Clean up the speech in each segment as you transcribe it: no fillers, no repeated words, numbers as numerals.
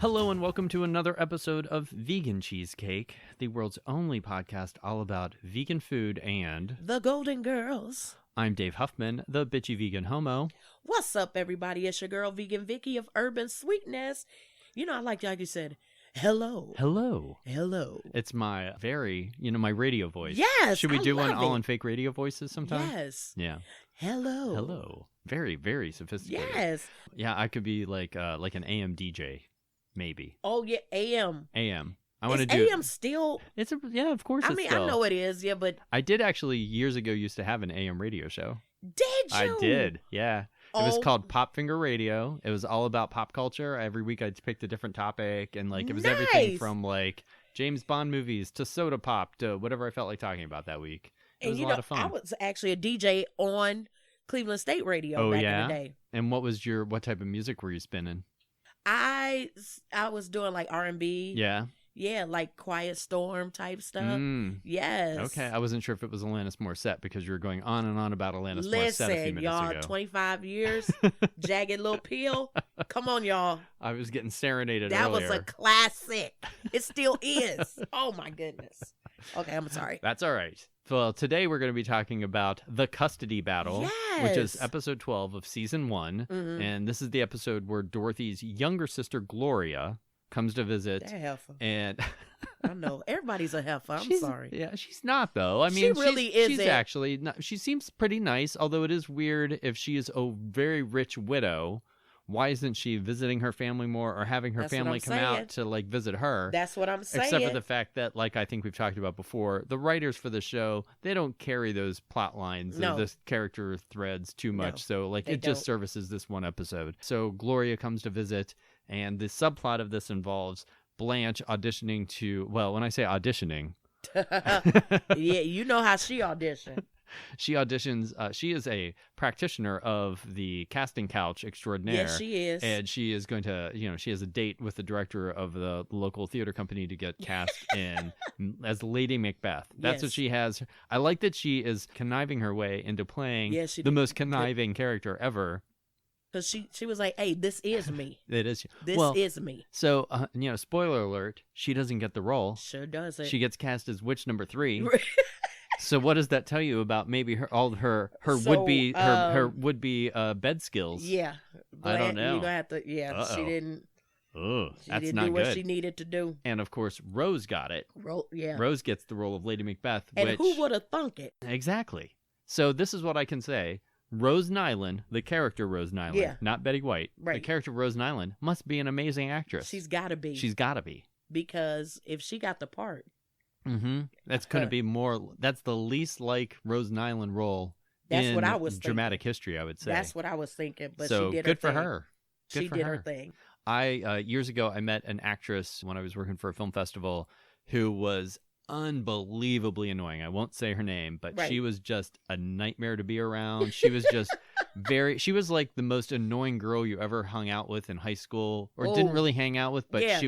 Hello and welcome to another episode of Vegan Cheesecake, the world's only podcast all about vegan food and... The Golden Girls. I'm Dave Huffman, the bitchy vegan homo. What's up, everybody? It's your girl, Vegan Vicki of Urban Sweetness. You know, I like you said, hello. Hello. Hello. It's my my radio voice. Yes, Should we do one love all it. in fake radio voices sometime? Yes. Yeah. Hello. Hello. Very, very sophisticated. Yes. Yeah, I could be like an AM DJ, maybe. Oh, yeah, AM. AM. I want to Is do... AM still... Yeah, of course I it's mean, still... I know it is, yeah, but... I did actually years ago used to have an AM radio show. Did you? I did, yeah. It was Oh. called Pop Finger Radio. It was all about pop culture. Every week I'd pick a different topic, and it was everything Nice. from James Bond movies to soda pop to whatever I felt like talking about that week. It was And a lot of fun. I was actually a DJ on Cleveland State Radio back in the day. And what type of music were you spinning? I was doing like R&B. Yeah. Yeah, like Quiet Storm type stuff. Yes. Okay, I wasn't sure if it was Alanis Morissette because you were going on and on about Alanis Morissette a few Listen, minutes y'all, ago. 25 years, Jagged Little Pill. Come on, y'all. I was getting serenaded That earlier. was a classic. It still is. Oh, my goodness. Okay, I'm sorry. That's all right. Well, today we're going to be talking about The Custody Battle, which is Yes. episode 12 of season 1. Mhm. And this is the episode where Dorothy's younger sister, Gloria, comes to visit. That heifer. And I know. Everybody's a heifer. I'm she's- sorry. Yeah, she's not, though. I She mean, really she's isn't. actually not, she seems pretty nice, although it is weird if she is a very rich widow. Why isn't she visiting her family more or having her That's what family I'm come saying. out to visit her? That's what I'm saying. Except for the fact that, I think we've talked about before, the writers for the show, they don't carry those plot lines No. or the character threads too much. So, they it just don't. services this one episode. So, Gloria comes to visit, and the subplot of this involves Blanche auditioning to, well, when I say auditioning, Yeah, you know how she auditioned. she auditions, she is a practitioner of the casting couch extraordinaire. Yes, she is. And she is going to, she has a date with the director of the local theater company to get cast in as Lady Macbeth. That's what Yes. she has. I like that she is conniving her way into playing Yes, she the did. most conniving character ever. Because she was like, hey, this is me. It is. This well, is me. so, spoiler alert, she doesn't get the role. Sure does it. She gets cast as witch number 3. So what does that tell you about maybe her So, would be bed skills? Yeah. I don't know. You're gonna have to, yeah, Uh-oh. she didn't That's do not what good. she needed to do. And of course, Rose got it. Yeah. Rose gets the role of Lady Macbeth. And which... who would have thunk it? Exactly. So this is what I can say. Rose Nyland, the character Rose Nyland, Yeah. not Betty White, the Right. character Rose Nyland must be an amazing actress. She's got to be. She's got to be. Because if she got the part. Mm-hmm. That's going to be more. That's the least like Rose Nyland role. That's in what I was thinking. dramatic history, I would say. That's what I was thinking. But so she did good her for thing. her. Good She for did her. her thing. I years ago I met an actress when I was working for a film festival who was unbelievably annoying. I won't say her name, but Right. she was just a nightmare to be around. She was just she was like the most annoying girl you ever hung out with in high school or didn't Oh. really hang out with, but Yeah. she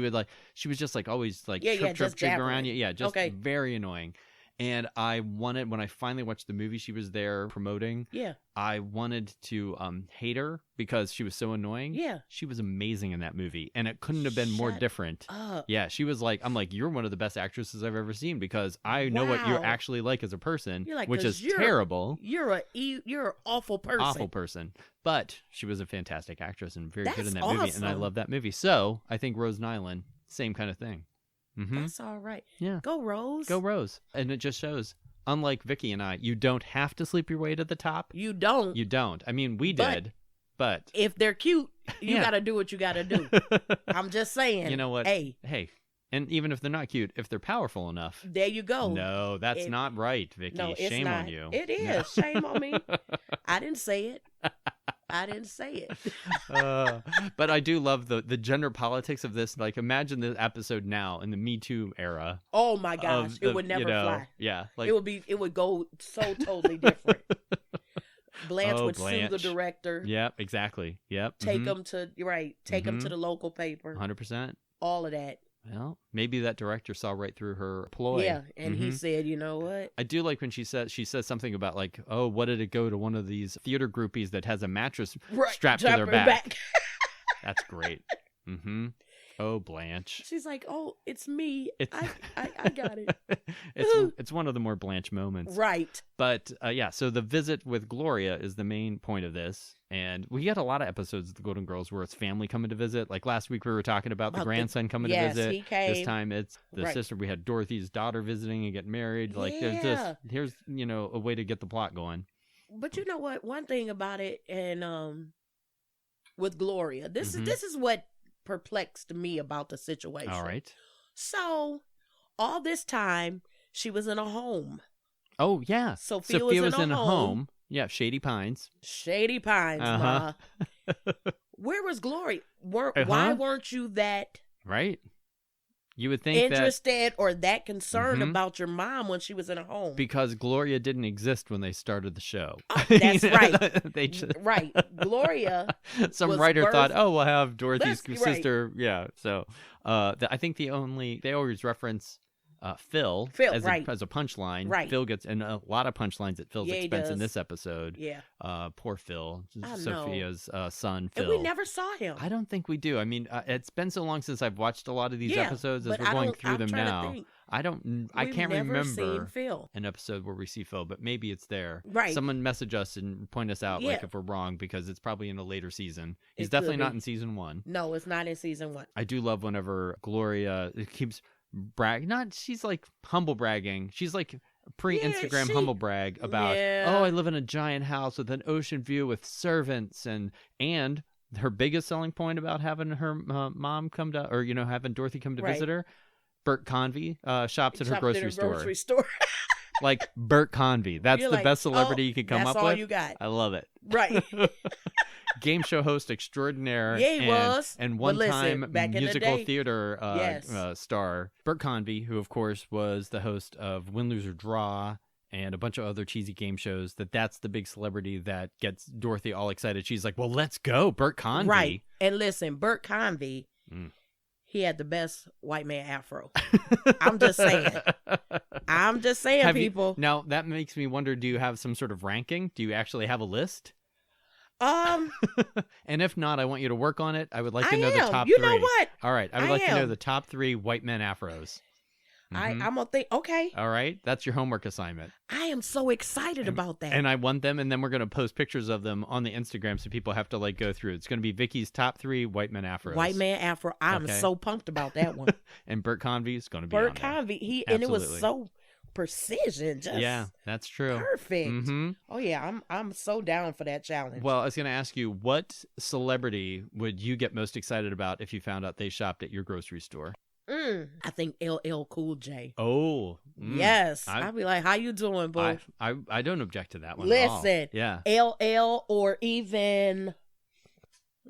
was just always Yeah, trip just around jabbering. you. Yeah, just Okay. very annoying. And when I finally watched the movie she was there promoting, Yeah. I wanted to hate her because she was so annoying. Yeah. She was amazing in that movie, and it couldn't have been more Shut different. up. Yeah, she was I'm like, you're one of the best actresses I've ever seen because I know what you're Wow. actually like as a person, You're like, which 'cause is you're- terrible. You're an awful person. Awful person. But she was a fantastic actress and very good in That's that movie, and I awesome. love that movie. So I think Rose Nyland, same kind of thing. Mm-hmm. That's all right. Yeah. Go Rose. Go Rose. And it just shows, unlike Vicki and I, you don't have to sleep your way to the top. You don't. You don't. I mean, we But- did, but If they're cute, you Yeah. got to do what you got to do. I'm just saying. you know what? Hey, And even if they're not cute, if they're powerful enough. there you go. No, that's It- not right, Vicki. No, it's Shame not. on you. It is. No. Shame on me. I didn't say it. I didn't say it. But I do love the gender politics of this. Imagine the episode now in the Me Too era. Oh my gosh, of it the- would never fly. Yeah, It would go so totally different. Blanche Oh, would sue the Blanche. director. Yep, exactly. Yep. Take them to Take them to Mhm. the local paper. 100%. All of that. Well, maybe that director saw right through her ploy. Yeah, and he Mhm. said, you know what? I do like when she says something about oh, what did it go to one of these theater groupies that has a mattress Right, strapped to their drop her back. That's great. Mm-hmm. Oh, Blanche. She's like, oh, it's me. It's I got it. it's one of the more Blanche moments. Right. But yeah, so the visit with Gloria is the main point of this. And we get a lot of episodes of the Golden Girls where it's family coming to visit. Like last week we were talking about the grandson coming to visit. He came. This time it's the sister. We had Dorothy's daughter visiting and getting married. Like here's a way to get the plot going. But you know what? One thing about it, and with Gloria, this is what perplexed me about the situation. All right. So all this time she was in a home. Oh yeah. Sophia was in a home. Yeah, Shady Pines. Shady Pines, Ma. Where was Gloria? Why weren't you that right? You would think interested or that concerned about your mom when she was in a home? Because Gloria didn't exist when they started the show. That's right. Right. Gloria. Some writer thought, oh, we'll have Dorothy's sister. Right. Yeah. So I think they always reference Phil as a punchline. Right. Phil gets and a lot of punchlines at Phil's expense in this episode. Yeah. Poor Phil, Sophia's son, Phil. And we never saw him. I don't think we do. I mean, it's been so long since I've watched a lot of these episodes as we're going through them now. I can't remember an episode where we see Phil, but maybe it's there. Right. Someone message us and point us out like if we're wrong, because it's probably in a later season. He's definitely not in season 1. No, it's not in season 1. I do love whenever Gloria keeps she's like humble bragging. She's like pre-Instagram humble brag about, oh, I live in a giant house with an ocean view with servants, and her biggest selling point about having her mom come to, or having Dorothy come to visit her, Bert Convy shops at her grocery store. Like Bert Convy. That's the best celebrity you could come up with. That's all you got. I love it. Right. Game show host extraordinaire. Yeah, he was. And one-time musical theater star. Bert Convy, who, of course, was the host of Win, Lose, or Draw and a bunch of other cheesy game shows, that's the big celebrity that gets Dorothy all excited. She's like, well, let's go, Bert Convy. Right. And listen, Bert Convy, he had the best white man afro. I'm just saying. People. Now, that makes me wonder, do you have some sort of ranking? Do you actually have a list? And if not, I want you to work on it. I would like to know the top 3. You know what? All right. I would like to know the top 3 white men afros. I'm gonna think. Okay. All right. That's your homework assignment. I am so excited about that. And I want them, and then we're gonna post pictures of them on the Instagram so people have to go through. It's gonna be Vicky's top 3 white men afros. White man afro. I'm so pumped about that one. And Bert Convy is gonna be Bert Convy. And it was so precision. That's true. Perfect. Oh yeah, I'm so down for that challenge. Well, I was gonna ask you, what celebrity would you get most excited about if you found out they shopped at your grocery store? I think LL Cool J. Oh, yes. I'd be like, "How you doing, boy?" I don't object to that one. Listen, yeah, LL or even.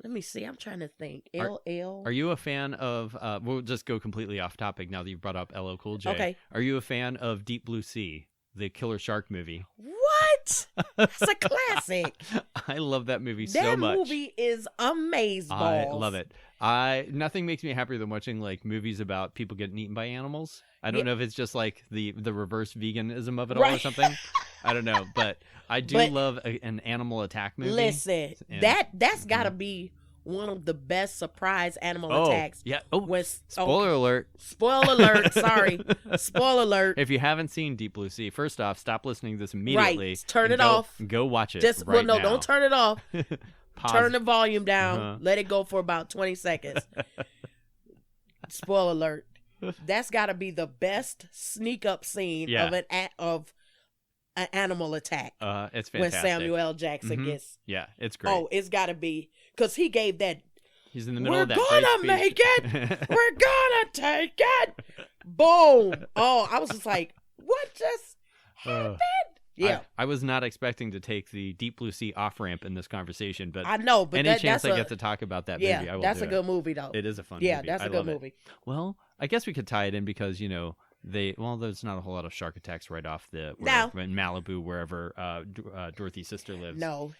Let me see. I'm trying to think. LL. Are you a fan of? We'll just go completely off topic now that you've brought up LL Cool J. Okay. Are you a fan of Deep Blue Sea, the killer shark movie? What? It's a classic. I love that movie so much. That movie is amazing. I love it. Nothing makes me happier than watching movies about people getting eaten by animals. I don't know if it's just the reverse veganism of it all or something. I don't know, but I do love an animal attack movie. Listen, that's got to be one of the best surprise animal attacks. Yeah. Spoiler alert. Spoiler alert. Sorry. Spoiler alert. If you haven't seen Deep Blue Sea, first off, stop listening to this immediately. Right. Turn it off. Go watch it. Now. Don't turn it off. Turn the volume down. Let it go for about 20 seconds. Spoiler alert. That's got to be the best sneak up scene of an animal attack. It's fantastic. When Samuel L. Jackson gets. Yeah, it's great. Oh, it's got to be, because he gave that. He's in the middle of that. We're gonna make it. We're gonna take it. Boom. Oh, I was just like, what just happened? Yeah, I was not expecting to take the Deep Blue Sea off ramp in this conversation, but I know. But any chance I get to talk about that movie, I will. That's a good movie, though. It is a fun movie. Yeah, that's a good movie. Well, I guess we could tie it in because there's not a whole lot of shark attacks right off in Malibu, wherever Dorothy's sister lives. No.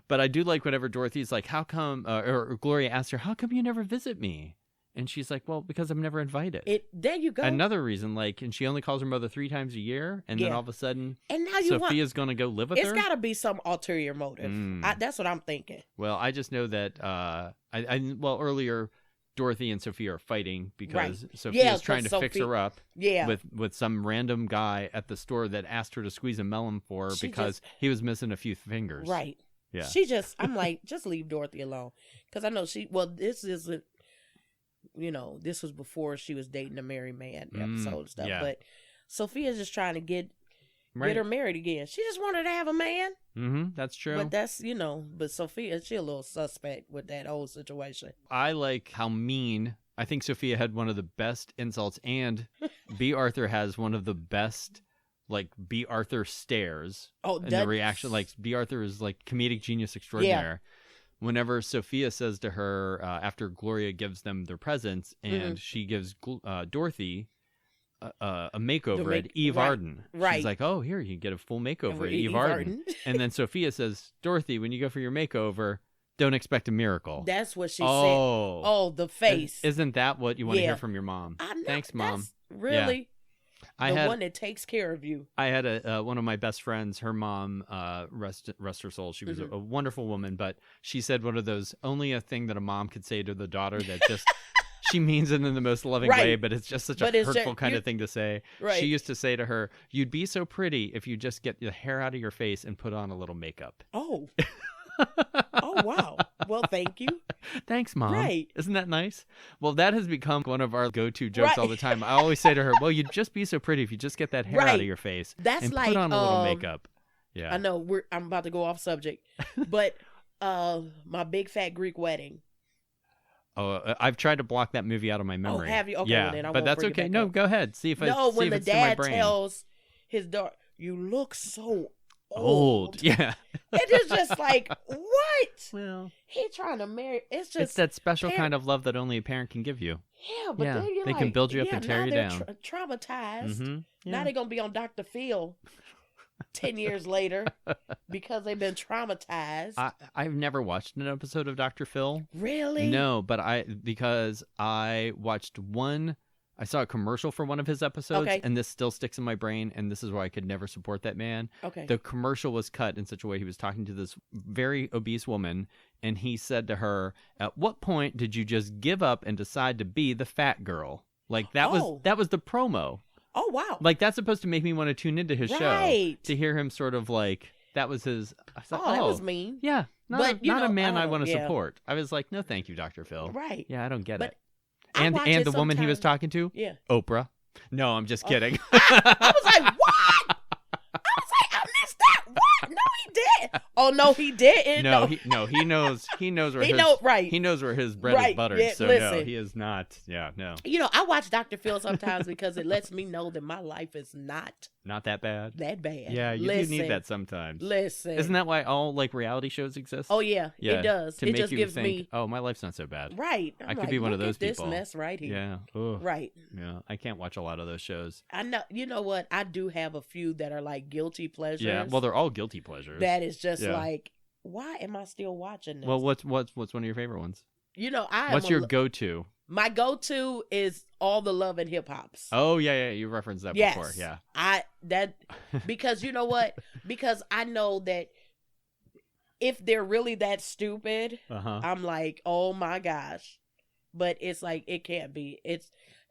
But I do like whenever Dorothy's like, how come, or Gloria asks her, how come you never visit me? And she's like, well, because I'm never invited. There you go. Another reason, and she only calls her mother 3 times a year, and then all of a sudden, Sophia's going to go live with her? It's got to be some ulterior motive. That's what I'm thinking. Well, I just know that, earlier, Dorothy and Sophia are fighting because Right. Sophia's trying to fix Sophia- her up Yeah. with some random guy at the store that asked her to squeeze a melon for her She because he was missing a few fingers. Right. Yeah. I'm like, just leave Dorothy alone. Because I know this isn't, this was before she was dating a married man episode and stuff. yeah. But Sophia's just trying to get Right. her married again. She just wanted to have a man. Mm-hmm. That's true. But that's, but Sophia, she a little suspect with that whole situation. I like how mean. I think Sophia had one of the best insults, and B. Arthur has one of the best, like, B. Arthur stares. Oh, and the reaction, like, B. Arthur is like comedic genius extraordinaire. Whenever Sophia says to her after Gloria gives them their presents, and she gives Dorothy a makeover at Eve Arden. Right. She's like, "Oh, here you can get a full makeover at Eve Arden." And then Sophia says, "Dorothy, when you go for your makeover, don't expect a miracle." That's what she said. Oh, Oh, the face. Isn't that what you want to hear from your mom? I know. Thanks, Mom. That's really one that takes care of you. I had one of my best friends, her mom, rest her soul. She was a wonderful woman, but she said one of those, only a thing that a mom could say to the daughter that just, she means it in the most loving way, but it's just such a hurtful kind of thing to say. Right. She used to say to her, "You'd be so pretty if you just get the hair out of your face and put on a little makeup." Oh. Oh, wow. Well, thank you. Thanks, Mom. Right. Isn't that nice? Well, that has become one of our go-to jokes all the time. I always say to her, "Well, you'd just be so pretty if you just get that hair out of your face and put on a little makeup." Yeah. I know I'm about to go off subject, but my Big Fat Greek Wedding. Oh, I've tried to block that movie out of my memory. Oh, have you? Okay, yeah, well, then I but won't that's bring it okay. back No, up. go ahead. See if when the it's in my dad brain. tells his daughter, "You look so old." Yeah. It is just like, what? Well, He trying to marry. It's that special kind of love that only a parent can give you. Yeah, but then you're they can build you up yeah, and tear now you they're down. Traumatized. Mm-hmm. Yeah. Now they're gonna be on Dr. Phil 10 years later because they've been traumatized. I've never watched an episode of Dr. Phil. Really? No, but because I watched I saw a commercial for one of his episodes, and this still sticks in my brain, and this is why I could never support that man. Okay. The commercial was cut in such a way he was talking to this very obese woman, and he said to her, "At what point did you just give up and decide to be the fat girl?" Like that was the promo. Oh, wow. Like that's supposed to make me want to tune into his show to hear him sort of like that was his. I thought, that was mean. Yeah, not a man I want to yeah. support. I was like, no, thank you, Dr. Phil. Right. Yeah, I don't get it. And the woman he was talking to, Oprah. No, I'm just kidding. I was like, what? I was like, I missed that. What? No, he did. Oh no, he didn't. No, he knows where he knows where his bread is buttered. Yeah, so listen. no, he is not. Yeah, no. I watch Dr. Phil sometimes because it lets me know that my life is not that bad. That bad. Yeah, you do need that sometimes. Listen. Isn't that why all like reality shows exist? Oh yeah, it does. To it make just you gives think, me my life's not so bad. Right. I could be one of those people. This mess right here. Yeah. Ugh. Right. Yeah. I can't watch a lot of those shows. I know. You know what? I do have a few that are like guilty pleasures. Yeah. Well, they're all guilty pleasures. That is just like, why am I still watching this? Well, what's one of your favorite ones? What's your go-to? My go-to is all the Love and Hip Hops. Oh yeah, you referenced that before. Yeah. Because you know what? Because I know that if they're really that stupid, I'm like, oh my gosh. But it's like it can't be.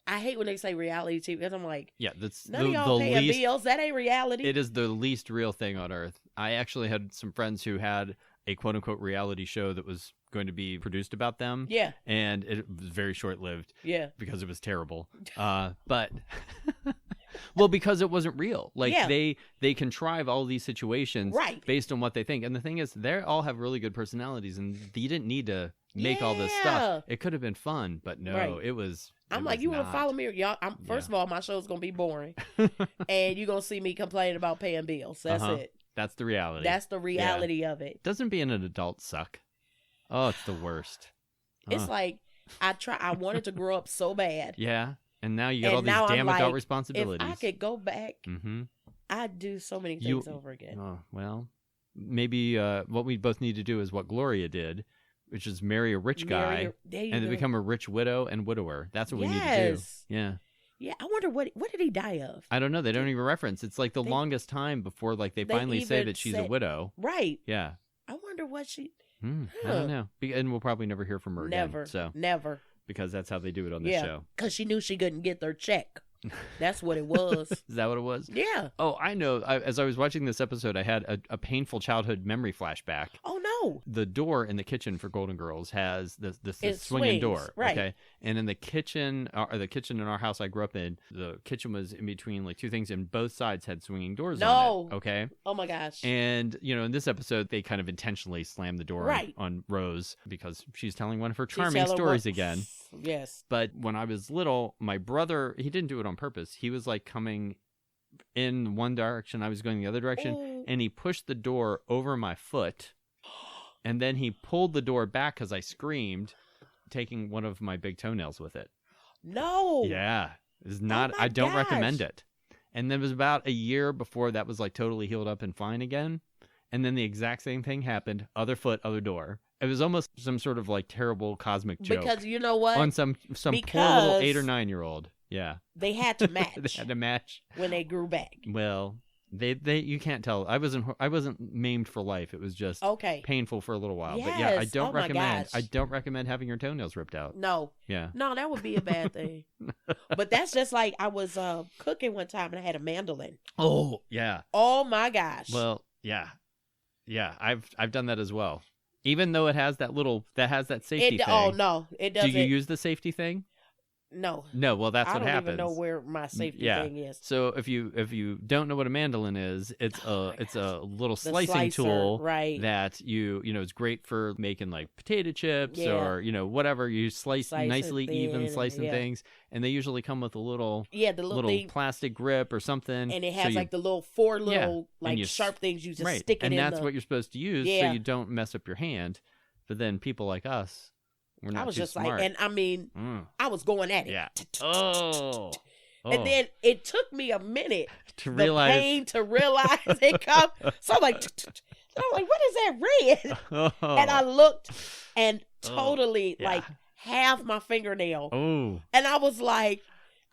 I hate when they say reality TV because I'm like, that's none of y'all paying bills. That ain't reality. It is the least real thing on earth. I actually had some friends who had a quote unquote reality show that was going to be produced about them. Yeah. And it was very short lived. Yeah. Because it was terrible. But well, because it wasn't real. Like they contrive all these situations based on what they think. And the thing is, they all have really good personalities, and you didn't need to make all this stuff. It could have been fun, but no, it was. I'm like, you want to follow me? Y'all, first of all, my show's gonna be boring, and you're gonna see me complaining about paying bills. That's it. That's the reality. That's the reality of it. Doesn't being an adult suck? Oh, it's the worst. It's like I wanted to grow up so bad. Yeah, and now you got all these damn adult responsibilities. If I could go back, I'd do so many things over again. Oh well, maybe what we both need to do is what Gloria did, which is marry a rich guy and then become a rich widow and widower. That's what we need to do. Yeah. Yeah, I wonder what did he die of? I don't know. They don't even reference. It's like the longest time before like they finally say that she's a widow. Right. Yeah. I wonder what she. I don't know. And we'll probably never hear from her again. So Never. because that's how they do it on this show. Because she knew she couldn't get their check. That's what it was. Is that what it was? Yeah. Oh, I know. As I was watching this episode, I had a painful childhood memory flashback. Oh, no. The door in the kitchen for Golden Girls has this swinging swings, door. Right. Okay. And in the kitchen, or the kitchen in our house I grew up in, the kitchen was in between like two things, and both sides had swinging doors on it. Okay. Oh, my gosh. And, in this episode, they kind of intentionally slammed the door on Rose because she's telling one of her charming stories again. Yes. But when I was little, my brother, he didn't do it on purpose. He was like coming in one direction, I was going the other direction, and he pushed the door over my foot, and then he pulled the door back because I screamed, taking one of my big toenails with it. No. Yeah. It's not, I don't recommend it. And then it was about a year before that was like totally healed up and fine again. And then the exact same thing happened. Other foot, other door. It was almost some sort of like terrible cosmic joke. Because you know what? On some poor little 8 or 9 year old. Yeah. They had to match. They had to match when they grew back. Well, they you can't tell. I wasn't maimed for life. It was just painful for a little while. Yes. But yeah, I don't recommend having your toenails ripped out. No. Yeah. No, that would be a bad thing. But that's just like I was cooking one time and I had a mandolin. Oh, yeah. Oh my gosh. Well, yeah. Yeah, I've done that as well. Even though it has that safety thing. Oh no, it doesn't. Do you use the safety thing? No. No, well that's what happens. I don't even know where my safety thing is. So if you don't know what a mandolin is, it's a little slicing tool that it's great for making like potato chips or whatever you slice nicely even slicing things, and they usually come with a little plastic grip or something, and it has like the little four little sharp things you just stick it in. And that's what you're supposed to use so you don't mess up your hand. But then people like us, we're not I was too just smart. like, and I mean, I was going at it. Yeah. Oh. And then it took me a minute to realize it come. So I'm like, what is that red? Oh. And I looked and totally like half my fingernail. Oh. And I was like,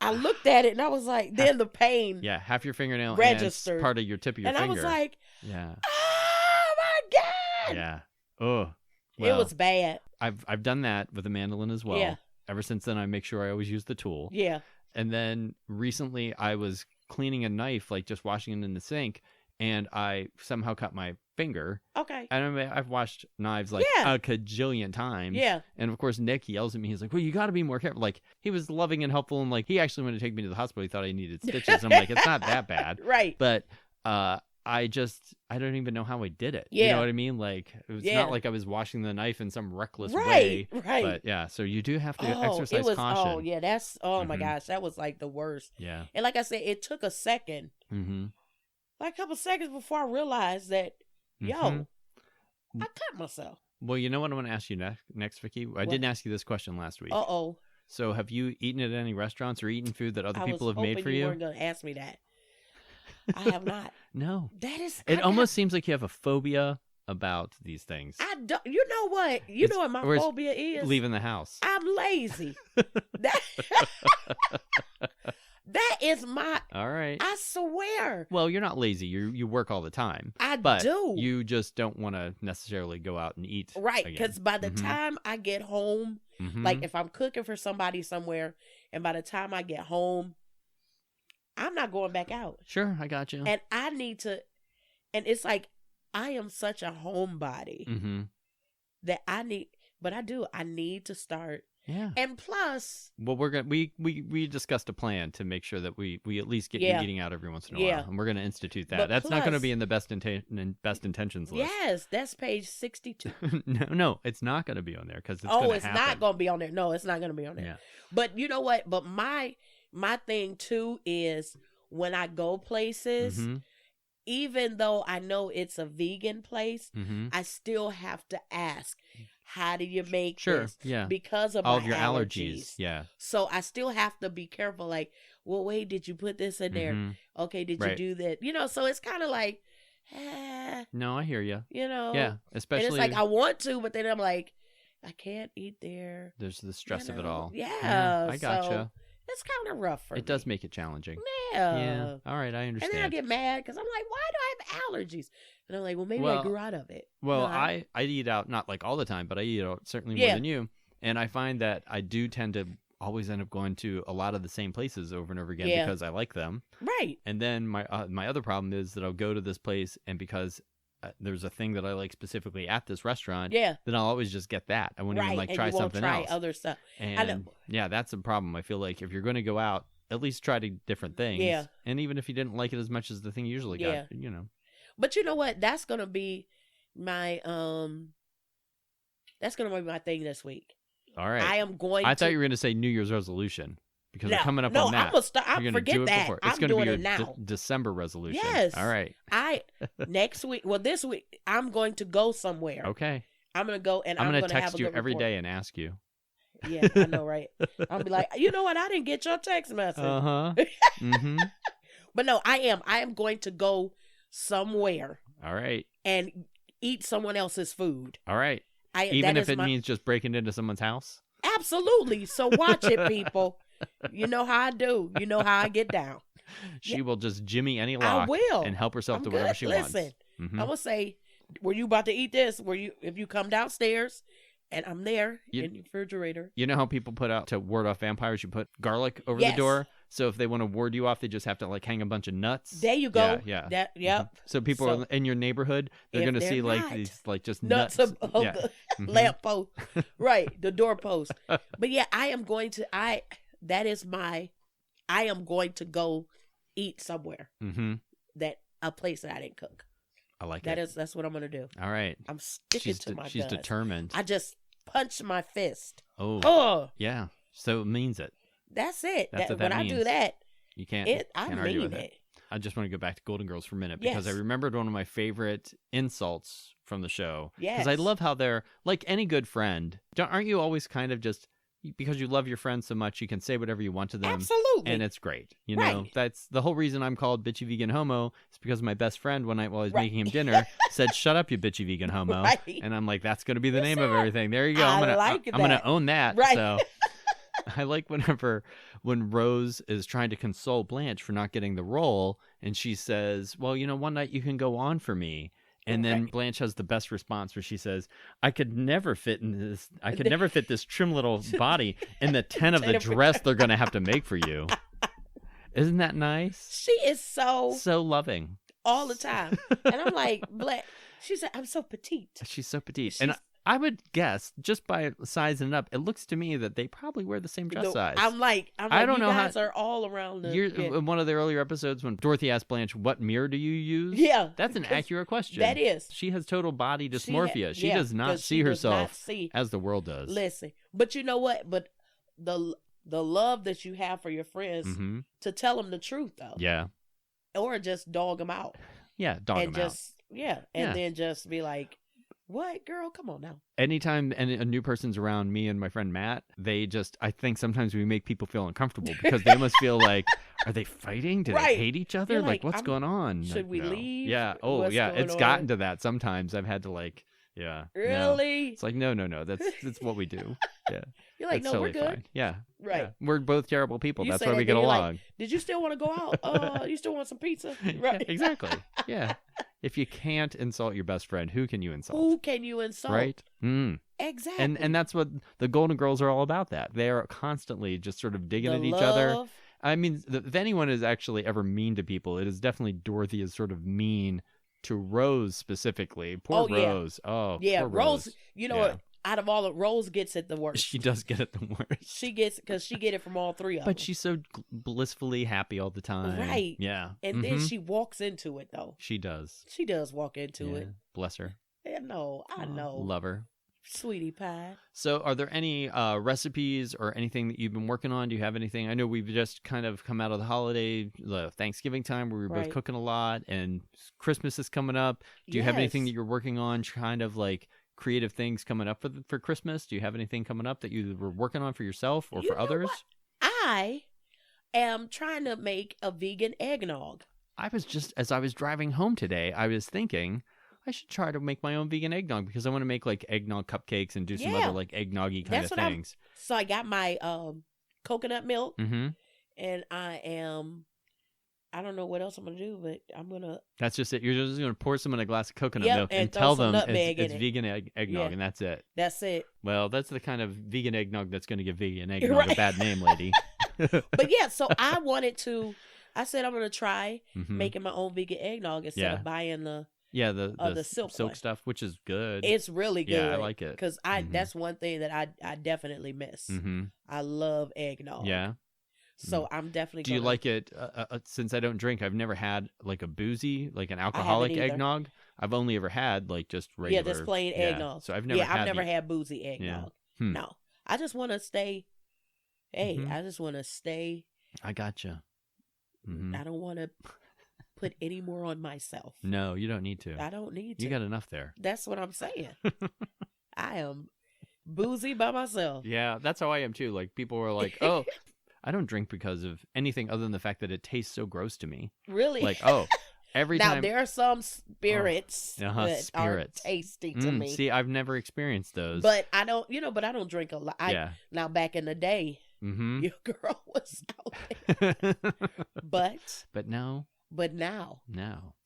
I looked at it and I was like, then the pain. Yeah, half your fingernail registered. And part of your tip of your finger. And I was like, yeah. Oh my God. Yeah. Oh. Well, it was bad. I've done that with a mandolin as well. Yeah. Ever since then, I make sure I always use the tool. Yeah. And then recently, I was cleaning a knife, like just washing it in the sink, and I somehow cut my finger. Okay. And I mean, I've washed knives like a cajillion times. Yeah. And of course, Nick yells at me. He's like, "Well, you got to be more careful." Like he was loving and helpful, and like he actually wanted to take me to the hospital. He thought I needed stitches. I'm like, it's not that bad. Right. But I don't even know how I did it. Yeah. You know what I mean? Like, it was not like I was washing the knife in some reckless way. Right. But yeah, so you do have to exercise caution. Oh, yeah, that's, my gosh, that was like the worst. Yeah. And like I said, it took a second, like a couple seconds before I realized that, I cut myself. Well, you know what I'm going to ask you next, Vicki? I didn't ask you this question last week. Uh-oh. So have you eaten at any restaurants or eaten food that other people have made for you? You weren't going to ask me that. I have not. No. That is. It almost seems like you have a phobia about these things. I don't. You know what? You know what my phobia is? Leaving the house. I'm lazy. That is my. All right. I swear. Well, you're not lazy. You work all the time. I but do. You just don't want to necessarily go out and eat. Right. Because by the time I get home, like if I'm cooking for somebody somewhere, and by the time I get home, I'm not going back out. Sure, I got you. And I need to, and it's like, I am such a homebody that I need to start. Yeah. And plus. Well, we discussed a plan to make sure that we at least get you eating out every once in a while. And we're going to institute that. But that's not going to be in the best intentions list. Yes, that's page 62. No, it's not going to be on there because it's going to happen. It's not going to be on there. No, it's not going to be on there. Yeah. But you know what? But my thing too is when I go places, even though I know it's a vegan place, I still have to ask, how do you make this? Yeah. Because of all my of your allergies. Yeah. So I still have to be careful. Like, well, wait, did you put this in there? Okay, did you do that? So it's kind of like, no, I hear you. Yeah. Especially. And it's like, I want to, but then I'm like, I can't eat there. There's the stress of it all. Yeah. I gotcha. So it's kind of rough for me. It does make it challenging. Yeah. All right, I understand. And then I get mad because I'm like, why do I have allergies? And I'm like, well, maybe I grew out of it. Well, I eat out, not like all the time, but I eat out certainly more than you. And I find that I do tend to always end up going to a lot of the same places over and over again because I like them. Right. And then my other problem is that I'll go to this place, and because there's a thing that I like specifically at this restaurant, then I'll always just get that. I won't even like try something else. Other stuff. And yeah, that's a problem. I feel like if you're going to go out, at least try different things. Yeah. And even if you didn't like it as much as the thing you usually got, you know. But you know what? That's gonna be my thing this week. All right. I thought you were going to say New Year's resolution because we're coming up on that. I'm forget that. It's going to be your December resolution. Yes. All right. Next week. Well, this week I'm going to go somewhere. Okay. I'm going to go and I'm going to text have you every day and ask you. Yeah, I know, right? I'll be like, you know what? I didn't get your text message. Mm-hmm. But no, I am going to go somewhere. All right. And eat someone else's food. All right. Even if it means just breaking into someone's house? Absolutely. So watch it, people. You know how I do. You know how I get down. She will just jimmy any lock. I will. And help herself to whatever she wants. Listen, I'm going to say, were you about to eat this? If you come downstairs and I'm there in the refrigerator. You know how people put out to ward off vampires, you put garlic over the door? So if they want to ward you off, they just have to like hang a bunch of nuts. There you go. Yeah. Yep. So people in your neighborhood, they're going to see like these like just nuts. The lamppost. Right. The doorpost. But yeah, I am going to go eat somewhere. A place that I didn't cook. I like it. That's what I'm going to do. All right. I'm sticking to my guns. She's determined. I just punched my fist. Oh. Yeah. So it means it. That's it. That's what when that means. I do that, you can't I argue with mean it. I just want to go back to Golden Girls for a minute because I remembered one of my favorite insults from the show. Because I love how they're like any good friend. Aren't you always kind of just because you love your friends so much, you can say whatever you want to them. Absolutely. And it's great. You know, that's the whole reason I'm called Bitchy Vegan Homo is because my best friend one night while I was making him dinner said, "Shut up, you bitchy vegan homo." And I'm like, that's going to be the name of everything. There you go. I'm going to own that. Right. So I like when Rose is trying to console Blanche for not getting the role, and she says, "Well, you know, one night you can go on for me." And then Blanche has the best response where she says, I could never fit this trim little body in the 10 of the dress they're going to have to make for you. Isn't that nice? She is so loving. All the time. And I'm like, Blanche, she said, I'm so petite. She's so petite. And I would guess, just by sizing it up, it looks to me that they probably wear the same dress size. I'm like, I don't know guys are all around in one of the earlier episodes when Dorothy asked Blanche, what mirror do you use? Yeah. That's an accurate question. That is. She has total body dysmorphia. She does not see herself as the world does. Listen, but you know what? But the love that you have for your friends, to tell them the truth, though. Yeah. Or just dog them out. Yeah, dog them out. And then just be like, what, girl? Come on now. Anytime a new person's around me and my friend Matt, I think sometimes we make people feel uncomfortable because they must feel like, are they fighting? Do they hate each other? Like, what's going on? Should we leave? Yeah. Oh, yeah. It's gotten to that. Sometimes I've had to Really? No. It's like, no. That's what we do. Yeah. You're like, that's no, totally we're good. Fine. Yeah. Right. Yeah. We're both terrible people. That's why we get along. Like, did you still want to go out? You still want some pizza? Right. Yeah, exactly. Yeah. If you can't insult your best friend, who can you insult? Who can you insult? Right? Exactly. And that's what the Golden Girls are all about. That they are constantly just sort of digging at each other. I mean, if anyone is actually ever mean to people, it is definitely Dorothy is sort of mean to Rose specifically. Poor Rose. Oh, yeah. Poor Rose. You know what? Out of all, Rose gets it the worst. She does get it the worst. She gets because she get it from all three of them. But she's so blissfully happy all the time. Right. Yeah. And then she walks into it though. She does. She does walk into it. Bless her. I know. Love her. Sweetie pie. So are there any recipes or anything that you've been working on? Do you have anything? I know we've just kind of come out of the Thanksgiving time where we were both cooking a lot, and Christmas is coming up. Do you have anything that you're working on, kind of like creative things coming up for Christmas? Do you have anything coming up that you were working on for yourself or for others? I am trying to make a vegan eggnog. As I was driving home today, I was thinking I should try to make my own vegan eggnog because I want to make like eggnog cupcakes and do some other like eggnoggy kind of things. So I got my coconut milk, and I I don't know what else I'm gonna do, but I'm gonna. That's just it. You're just gonna pour someone a glass of coconut Yep, milk and throw tell some them nutmeg it's in it. vegan eggnog, Yeah. and that's it. That's it. Well, that's the kind of vegan eggnog that's going to give vegan eggnog Right. a bad name, lady. But yeah, so I wanted to. I said I'm gonna try Mhm. making my own vegan eggnog instead Yeah. of buying the. Yeah, the silk one. stuff, which is good. It's really good. Yeah, I like it. Because that's one thing that I definitely miss. Mm-hmm. I love eggnog. Yeah. So I'm definitely. Do you like it? Since I don't drink, I've never had like a boozy, like an alcoholic either. eggnog. I've only ever had like just regular. Yeah, just plain eggnog. So I've never. I've never had boozy eggnog. Yeah. No, I just want to stay. Hey, Mhm. I just want to stay. I gotcha. Mm-hmm. I don't want to put any more on myself. No, you don't need to. I don't need to. You got enough there. That's what I'm saying. I am boozy by myself. Yeah, that's how I am too. Like people were like, "Oh, I don't drink because of anything other than the fact that it tastes so gross to me." Really? Like, oh, every now time. there are some spirits that spirits. are tasty to me. See, I've never experienced those. But I don't, but I don't drink a lot. Yeah. Now back in the day, Mm-hmm. your girl was out there. but now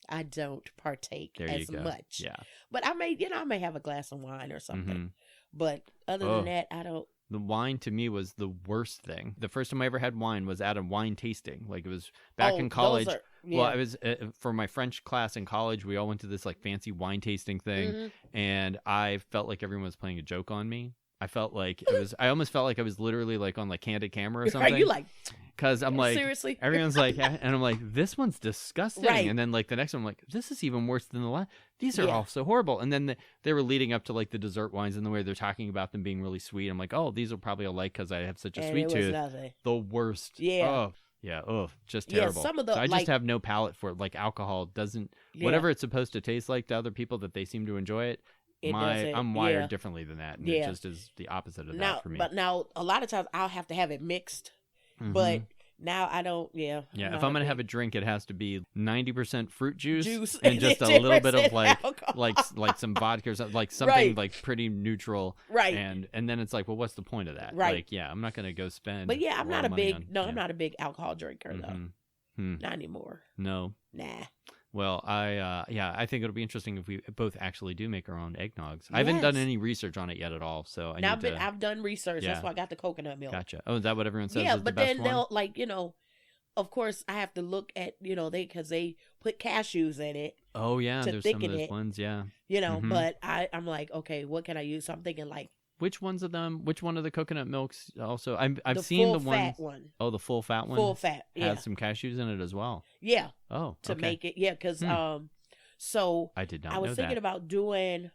I don't partake there as you go. much. Yeah. But I may have a glass of wine or something. Mm-hmm. But other than that, I don't. The wine to me was the worst thing. The first time I ever had wine was at a wine tasting. Like it was back in college. Well, I was for my French class in college. We all went to this like fancy wine tasting thing, Mm-hmm. and I felt like everyone was playing a joke on me. I felt like it was. I almost felt like I was literally like on like Candid Camera or something. Are you like? Because I'm like, seriously, everyone's like, and I'm like, this one's disgusting. Right. And then like the next one, I'm like, this is even worse than the last. These are all so horrible. And then they were leading up to like the dessert wines and the way they're talking about them being really sweet. I'm like, oh, these will probably all like because I have such a sweet tooth. Nothing. The worst. Yeah. Oh, yeah. Oh, just terrible. Some of the, so I just have no palate for it. Like alcohol doesn't, whatever it's supposed to taste like to other people that they seem to enjoy it. I'm wired differently than that. And it just is the opposite of that for me. But now a lot of times I'll have to have it mixed. Mm-hmm. But now I don't. Yeah. Yeah. If I'm gonna have a drink, it has to be 90% fruit juice and just a little bit of like alcohol. like some vodka or something, like something like pretty neutral. Right. And then it's like, well, what's the point of that? Right. Like, yeah, I'm not gonna go spend. But yeah, I'm not a big. I'm not a big alcohol drinker though. Not anymore. No. Nah. Well, I think it'll be interesting if we both actually do make our own eggnogs. I haven't done any research on it yet at all, so I've done research. That's why I got the coconut milk. Gotcha. Oh, is that what everyone says? Yeah, is but the best then one? they'll like of course I have to look at because they put cashews in it. Oh yeah, to there's some of thicken those it. ones. Yeah. But I'm like, okay, what can I use? So I'm thinking like. Which ones of them? Which one of the coconut milks? Also, I've seen full the one. Fat one. Oh, the full fat one. Full fat. Yeah. Has some cashews in it as well. Yeah. Oh. To okay. make it, because so I did not. I was thinking that. about doing.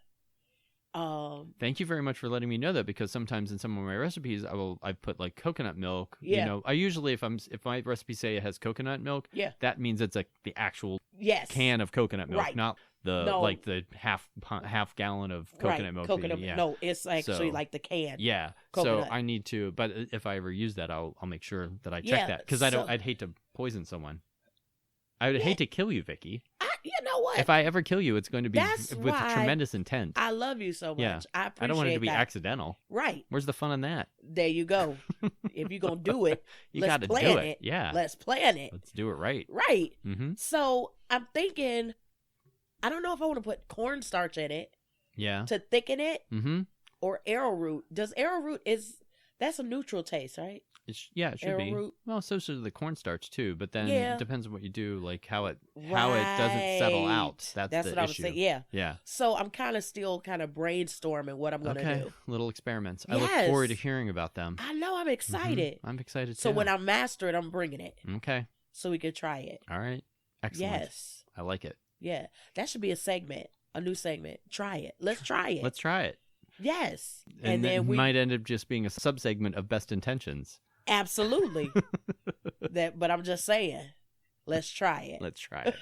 Thank you very much for letting me know that, because sometimes in some of my recipes I put like coconut milk. Yeah. I usually if my recipes say it has coconut milk, that means it's like the actual can of coconut milk, not the like the half gallon of coconut milk. No, it's actually like the can. Yeah. Coconut. So I need to, but if I ever use that, I'll make sure that I check that, because I'd hate to poison someone. I would hate to kill you, Vicki. You know what? If I ever kill you, it's going to be with tremendous intent. I love you so much. Yeah. I appreciate I don't want it to be that. accidental. Right. Where's the fun in that? There you go. If you're going to do it, let's plan it. Yeah. Let's plan it. Let's do it right. Right. Mm-hmm. So I'm thinking, I don't know if I want to put cornstarch in it. Yeah. To thicken it. Mm-hmm. Or arrowroot. Does arrowroot that's a neutral taste, right? It should be. Well, so should the cornstarch too, but then it depends on what you do, like how it doesn't settle out. That's the what I was issue. saying. Yeah. Yeah. So I'm still brainstorming what I'm gonna do. Little experiments. Yes. I look forward to hearing about them. I know. I'm excited. I'm excited too. So when I master it, I'm bringing it. Okay. So we can try it. All right. Excellent. Yes. I like it. Yeah. That should be a segment, a new segment. Try it. Let's try it. Let's try it. Yes. And then we might end up just being a subsegment of Best Intentions. Absolutely. But I'm just saying, let's try it. Let's try it.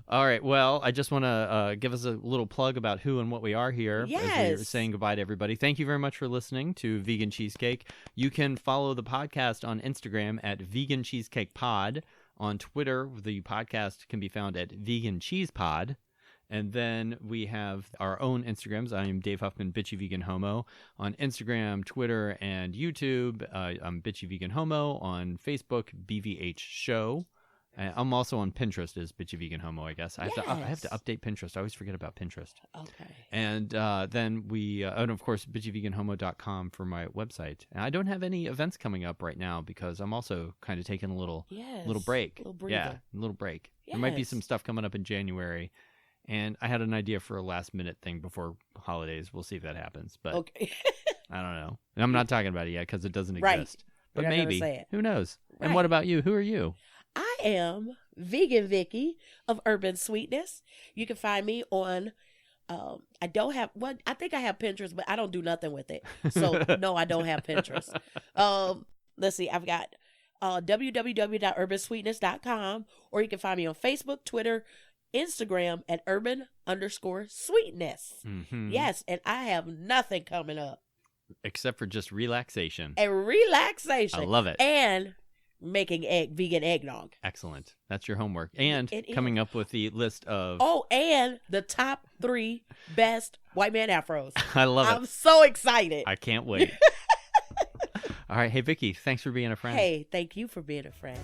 All right. Well, I just want to give us a little plug about who and what we are here. Yes. As we're saying goodbye to everybody. Thank you very much for listening to Vegan Cheesecake. You can follow the podcast on Instagram at Vegan Cheesecake Pod. On Twitter, the podcast can be found at Vegan Cheese Pod. And then we have our own Instagrams. I am Dave Huffman, Bitchy Vegan Homo, on Instagram, Twitter, and YouTube. I'm Bitchy Vegan Homo. On Facebook, BVH Show. I'm also on Pinterest as Bitchy Vegan Homo, I guess. I have to update Pinterest. I always forget about Pinterest. Okay. And then we, and of course, bitchyveganhomo.com for my website. And I don't have any events coming up right now because I'm also kind of taking a little break. Little breather. Yeah, a little break. Yes. There might be some stuff coming up in January. And I had an idea for a last minute thing before holidays. We'll see if that happens. But okay. I don't know. And I'm not talking about it yet because it doesn't exist. But maybe. Who knows? Right. And what about you? Who are you? I am Vegan Vicki of Urban Sweetness. You can find me on, I think I have Pinterest, but I don't do nothing with it. So no, I don't have Pinterest. Let's see, I've got www.urbansweetness.com, or you can find me on Facebook, Twitter, Instagram at urban_sweetness. Mm-hmm. Yes, and I have nothing coming up. Except for just relaxation. And relaxation. I love it. And making vegan eggnog. Excellent. That's your homework. And coming up with the list of... Oh, and the top 3 best white man afros. I love it. I'm so excited. I can't wait. All right. Hey, Vicki, thanks for being a friend. Hey, thank you for being a friend.